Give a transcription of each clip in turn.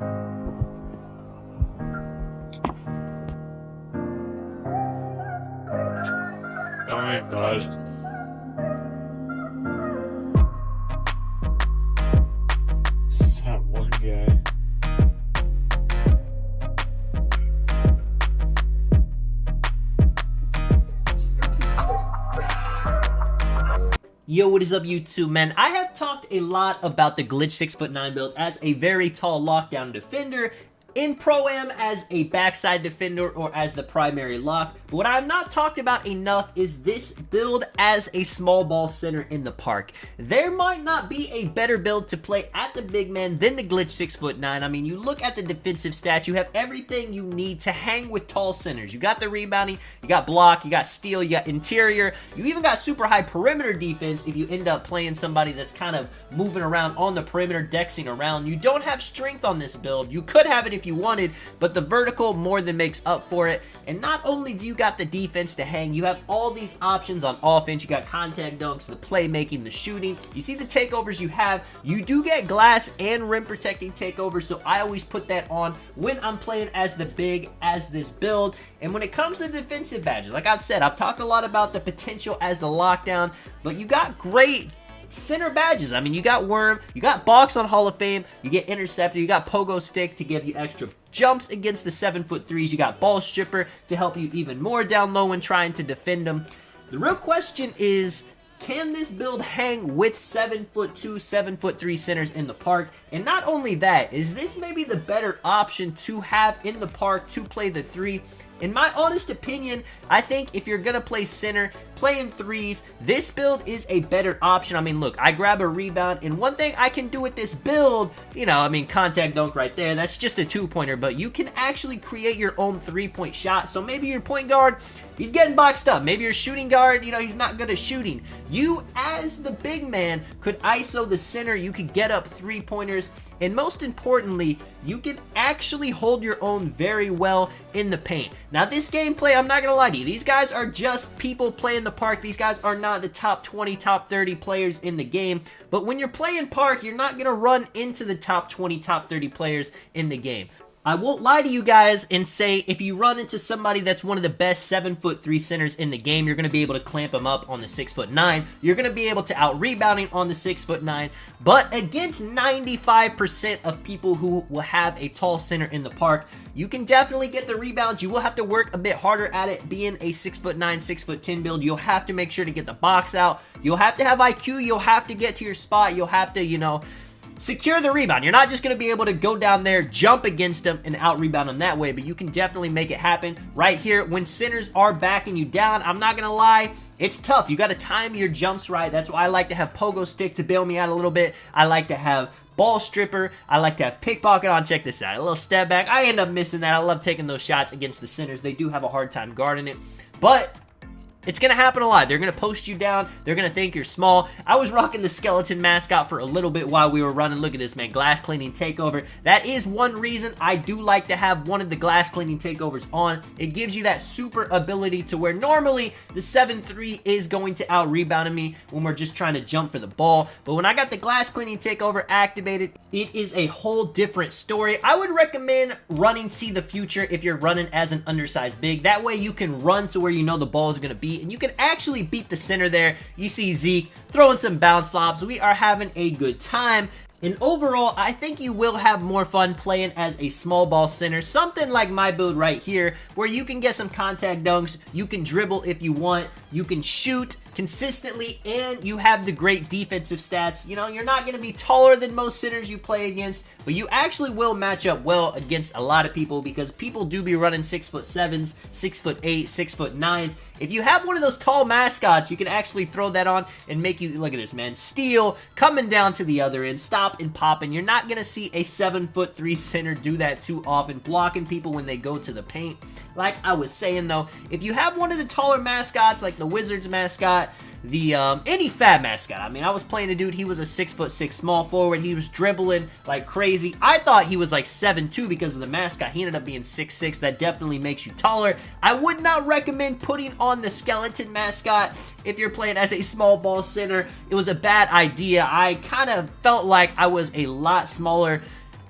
Oh my god. It's that one guy. Yo, what is up YouTube, man? I have talked a lot about the glitch 6'9" build as a very tall lockdown defender, in Pro-Am as a backside defender or as the primary lock. But what I have not talked about enough is this build as a small ball center in the park. There might not be a better build to play at the big man than the glitch 6'9". I mean, you look at the defensive stats, you have everything you need to hang with tall centers. You got the rebounding, you got block, you got steal, you got interior, you even got super high perimeter defense if you end up playing somebody that's kind of moving around on the perimeter, dexing around. You don't have strength on this build. You could have it if you wanted, but the vertical more than makes up for it. And not only do you got the defense to hang, you have all these options on offense. You got contact dunks, the playmaking, the shooting. You see the takeovers you have. You do get glass and rim protecting takeovers, so I always put that on when I'm playing as the big as this build. And when it comes to defensive badges, like I've said, I've talked a lot about the potential as the lockdown, but you got great center badges. I mean, you got Worm, you got Box on Hall of Fame, you get Interceptor, you got Pogo Stick to give you extra jumps against the 7'3s, you got Ball Stripper to help you even more down low when trying to defend them. The real question is, can this build hang with 7'2", 7'3" centers in the park? And not only that, is this maybe the better option to have in the park to play the 3? In my honest opinion, I think if you're going to play center, playing 3s, this build is a better option. I mean, look, I grab a rebound, and one thing I can do with this build, you know, I mean, contact dunk right there, that's just a 2-pointer, but you can actually create your own 3-point shot. So maybe your point guard, he's getting boxed up. Maybe your shooting guard, you know, he's not good at shooting. You, as the big man, could ISO the center, you could get up 3-pointers, and most importantly, you can actually hold your own very well in the paint. Now, this gameplay, I'm not gonna lie to you, these guys are just people playing the park. These guys are not the top 20, top 30 players in the game. But when you're playing park, you're not gonna run into the top 20, top 30 players in the game. I won't lie to you guys and say if you run into somebody that's one of the best 7'3" centers in the game, you're going to be able to clamp them up on the 6'9". You're going to be able to out-rebounding on the 6'9". But against 95% of people who will have a tall center in the park, you can definitely get the rebounds. You will have to work a bit harder at it being a 6'9", 6'10" build. You'll have to make sure to get the box out. You'll have to have IQ. You'll have to get to your spot. You'll have to, you know, secure the rebound. You're not just going to be able to go down there, jump against them, and out-rebound them that way, but you can definitely make it happen right here. When centers are backing you down, I'm not going to lie, it's tough. You got to time your jumps right. That's why I like to have Pogo Stick to bail me out a little bit. I like to have Ball Stripper. I like to have Pickpocket on. Check this out. A little step back. I end up missing that. I love taking those shots against the centers. They do have a hard time guarding it, but it's going to happen a lot. They're going to post you down. They're going to think you're small. I was rocking the skeleton mascot for a little bit while we were running. Look at this, man. Glass cleaning takeover. That is one reason I do like to have one of the glass cleaning takeovers on. It gives you that super ability to where normally the 7'3" is going to out-rebound me when we're just trying to jump for the ball. But when I got the glass cleaning takeover activated, it is a whole different story. I would recommend running See the Future if you're running as an undersized big. That way you can run to where you know the ball is going to be, and you can actually beat the center there. You see Zeke throwing some bounce lobs. We are having a good time. And overall, I think you will have more fun playing as a small ball center. Something like my build right here, where you can get some contact dunks, you can dribble if you want, you can shoot consistently, and you have the great defensive stats. You know, you're not going to be taller than most centers you play against, but you actually will match up well against a lot of people because people do be running 6'7", 6'8", 6'9". If you have one of those tall mascots, you can actually throw that on and make you, look at this, man, steal, coming down to the other end, stop and popping. You're not going to see a 7'3" center do that too often, blocking people when they go to the paint. Like I was saying though, if you have one of the taller mascots, like the Wizards mascot, the any fat mascot. I mean, I was playing a dude, he was a 6'6" small forward. He was dribbling like crazy. I thought he was like 7'2" because of the mascot. He ended up being 6'6". That definitely makes you taller. I would not recommend putting on the skeleton mascot if you're playing as a small ball center. It was a bad idea. I kind of felt like I was a lot smaller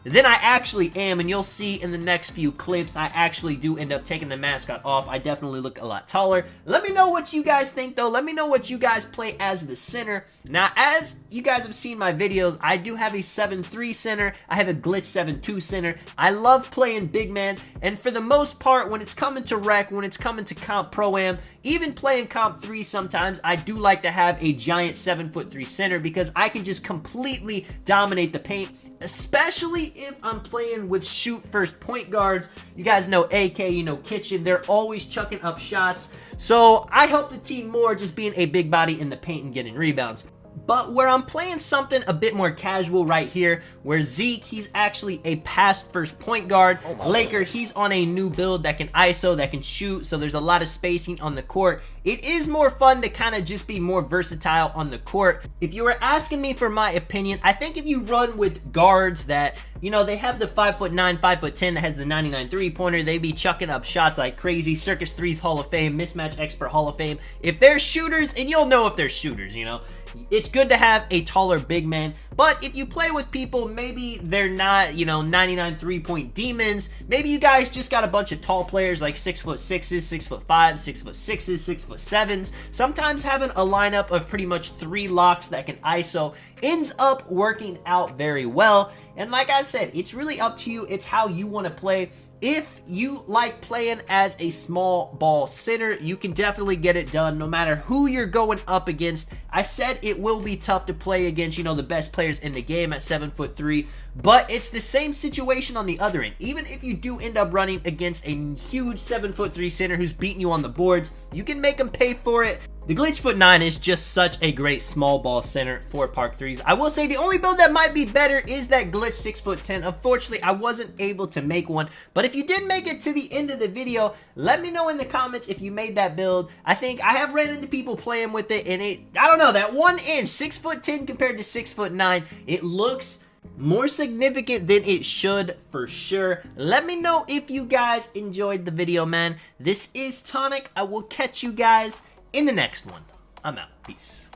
than I actually am, and you'll see in the next few clips, I actually do end up taking the mascot off. I definitely look a lot taller. Let me know what you guys think, though. Let me know what you guys play as the center. Now, as you guys have seen my videos, I do have a 7-3 center. I have a glitch 7-2 center. I love playing big man, and for the most part, when it's coming to rec, when it's coming to comp pro-am, even playing comp 3 sometimes, I do like to have a giant 7'3" center because I can just completely dominate the paint, especially if I'm playing with shoot first point guards. You guys know AK, you know Kitchen, they're always chucking up shots. So I help the team more just being a big body in the paint and getting rebounds. But where I'm playing something a bit more casual right here, where Zeke, he's actually a pass-first point guard. Laker, he's on a new build that can ISO, that can shoot, so there's a lot of spacing on the court. It is more fun to kind of just be more versatile on the court. If you were asking me for my opinion, I think if you run with guards that, you know, they have the 5'9", 5'10" that has the 99 3-pointer, they be chucking up shots like crazy. Circus 3's Hall of Fame, Mismatch Expert Hall of Fame. If they're shooters, and you'll know if they're shooters, you know, it's good to have a taller big man. But if you play with people, maybe they're not, you know, 99 3-point demons. Maybe you guys just got a bunch of tall players like 6'6", 6'5", 6'6", 6'7". Sometimes having a lineup of pretty much 3 locks that can ISO ends up working out very well. And like I said, it's really up to you. It's how you want to play. If you like playing as a small ball center, you can definitely get it done no matter who you're going up against. I said it will be tough to play against, you know, the best players in the game at 7'3", but it's the same situation on the other end. Even if you do end up running against a huge 7'3" center who's beating you on the boards, you can make them pay for it. The glitch 9 is just such a great small ball center for Park 3s. I will say the only build that might be better is that glitch 6'10". Unfortunately, I wasn't able to make one, but if you did make it to the end of the video, let me know in the comments if you made that build. I think I have ran into people playing with it, and I don't know, that 1 inch, 6'10" compared to 6'9", it looks more significant than it should for sure. Let me know if you guys enjoyed the video, man. This is Tonic. I will catch you guys in the next one. I'm out. Peace.